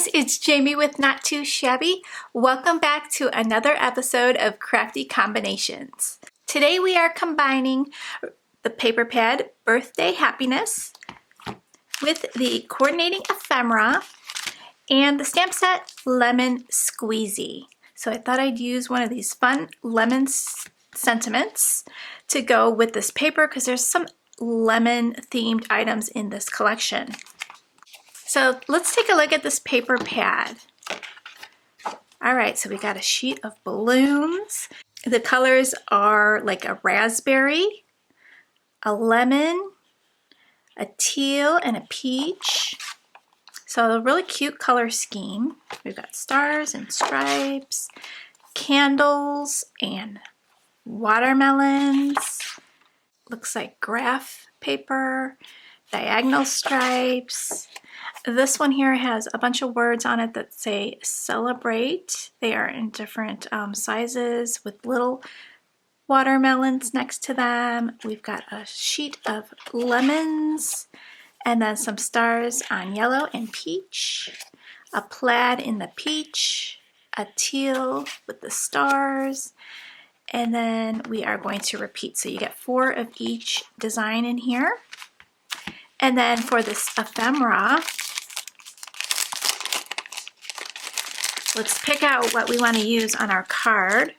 guys, it's Jamie with Not Too Shabby. Welcome back to another episode of Crafty Combinations. Today we are combining the paper pad Birthday Happiness with the coordinating ephemera and the stamp set Lemon Squeezy. So I thought I'd use one of these fun lemon sentiments to go with this paper because there's some lemon themed items in this collection. So let's take a look at this paper pad. All right, so we got a sheet of balloons. The colors are like a raspberry, a lemon, a teal, and a peach. So a really cute color scheme. We've got stars and stripes, candles, and watermelons. Looks like graph paper, diagonal stripes. This one here has a bunch of words on it that say celebrate. They are in different sizes with little watermelons next to them. We've got a sheet of lemons and then some stars on yellow and peach, a plaid in the peach, a teal with the stars, and then we are going to repeat. So you get 4 of each design in here. And then for this ephemera, let's pick out what we want to use on our card.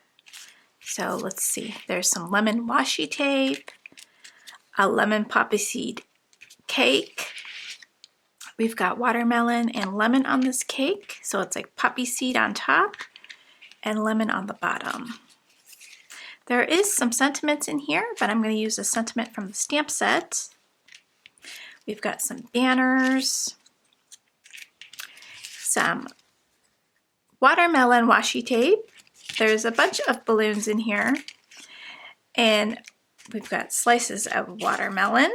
So let's see, there's some lemon washi tape, a lemon poppy seed cake. We've got watermelon and lemon on this cake. So it's like poppy seed on top and lemon on the bottom. There is some sentiments in here, but I'm going to use a sentiment from the stamp set. We've got some banners, some watermelon washi tape. There's a bunch of balloons in here, and we've got slices of watermelon.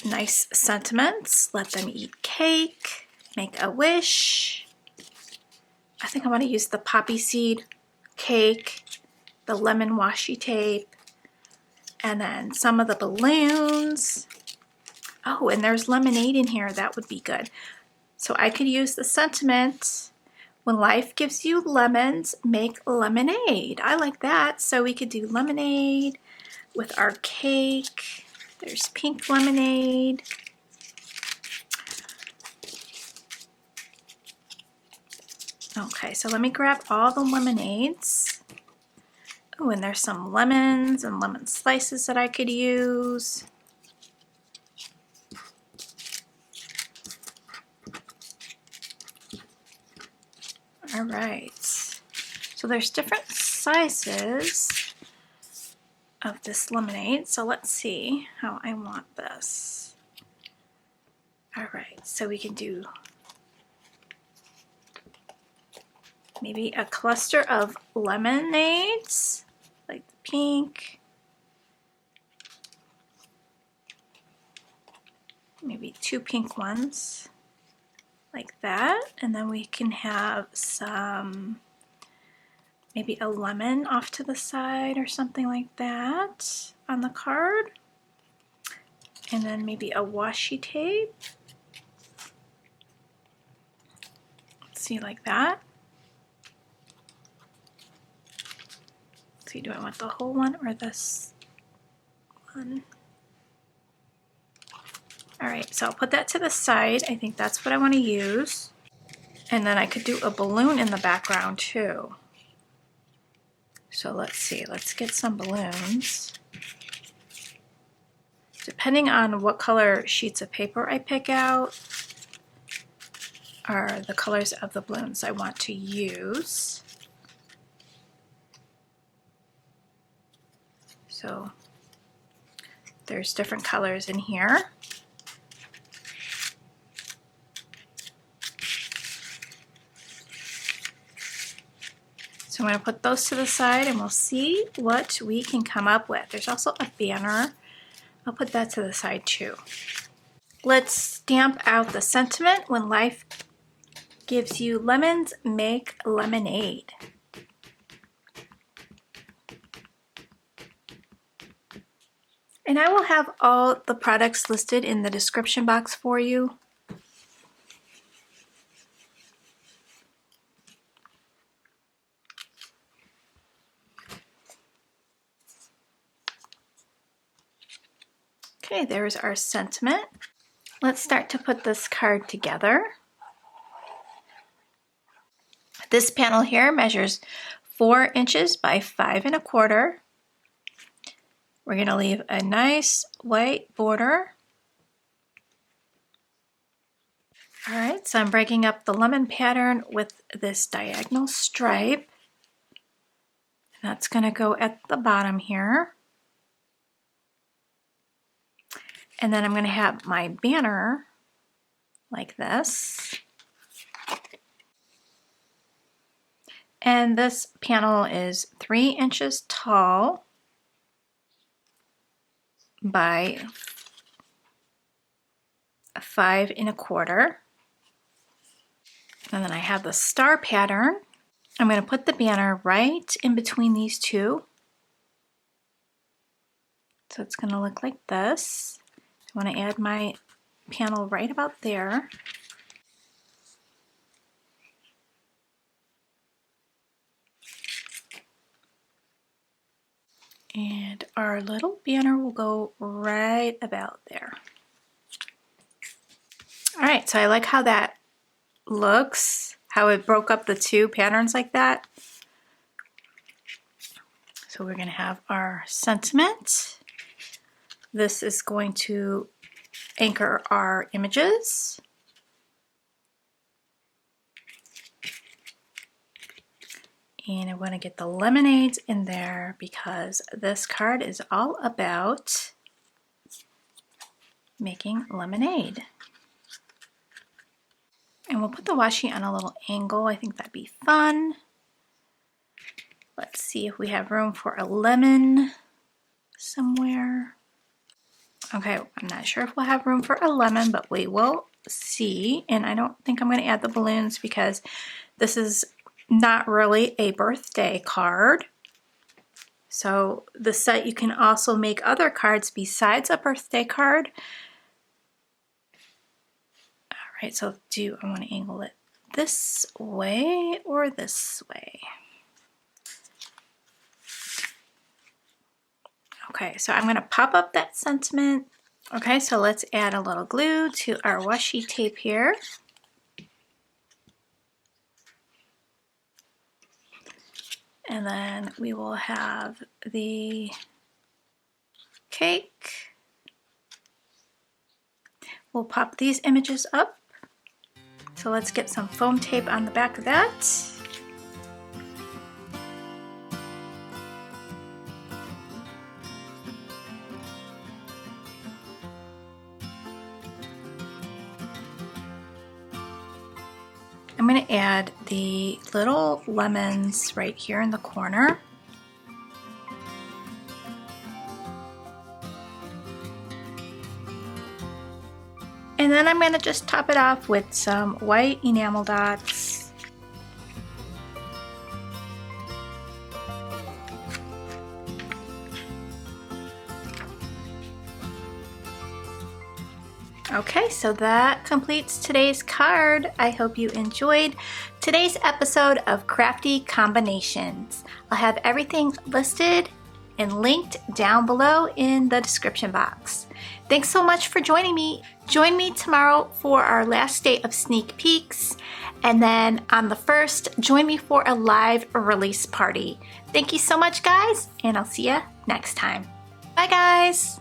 Nice sentiments. Let them eat cake. Make a wish. I think I want to use the poppy seed cake, the lemon washi tape, and then some of the balloons. Oh, and there's lemonade in here. That would be good. So I could use the sentiment, when life gives you lemons, make lemonade. I like that. So we could do lemonade with our cake. There's pink lemonade. Okay, so let me grab all the lemonades. Oh, and there's some lemons and lemon slices that I could use. All right, so there's different sizes of this lemonade. So let's see how I want this. All right, so we can do maybe a cluster of lemonades, like the pink. Maybe 2 pink ones, like that. And then we can have some, maybe a lemon off to the side or something like that on the card. And then maybe a washi tape. Let's see, like that. Do I want the whole one or this one? All right, so I'll put that to the side. I think that's what I want to use. And then I could do a balloon in the background too. So let's see, let's get some balloons. Depending on what color sheets of paper I pick out are the colors of the balloons I want to use. So there's different colors in here. So I'm going to put those to the side and we'll see what we can come up with. There's also a banner. I'll put that to the side too. Let's stamp out the sentiment, when life gives you lemons, make lemonade. And I will have all the products listed in the description box for you. Okay, there's our sentiment. Let's start to put this card together. This panel here measures 4 inches by 5 1/4. We're going to leave a nice white border. All right, so I'm breaking up the lemon pattern with this diagonal stripe. That's going to go at the bottom here. And then I'm going to have my banner like this. And this panel is 3 inches tall by 5 1/4. And then I have the star pattern. I'm going to put the banner right in between these two. So it's going to look like this. I want to add my panel right about there. And our little banner will go right about there. All right, so I like how that looks, how it broke up the two patterns like that. So we're going to have our sentiment. This is going to anchor our images. And I want to get the lemonades in there because this card is all about making lemonade. And we'll put the washi on a little angle. I think that'd be fun. Let's see if we have room for a lemon somewhere. Okay, I'm not sure if we'll have room for a lemon, but we will see. And I don't think I'm going to add the balloons because this is not really a birthday card. So the set, you can also make other cards besides a birthday card. All right, so I want to angle it this way or this way? Okay, so I'm going to pop up that sentiment. Okay, so let's add a little glue to our washi tape here. And then we will have the cake. We'll pop these images up. So let's get some foam tape on the back of that. I'm going to add the little lemons right here in the corner. And then I'm going to just top it off with some white enamel dots. Okay, so that completes today's card. I hope you enjoyed today's episode of Crafty Combinations. I'll have everything listed and linked down below in the description box. Thanks so much for joining me. Join me tomorrow for our last day of sneak peeks. And then on the 1st, join me for a live release party. Thank you so much, guys, and I'll see you next time. Bye, guys.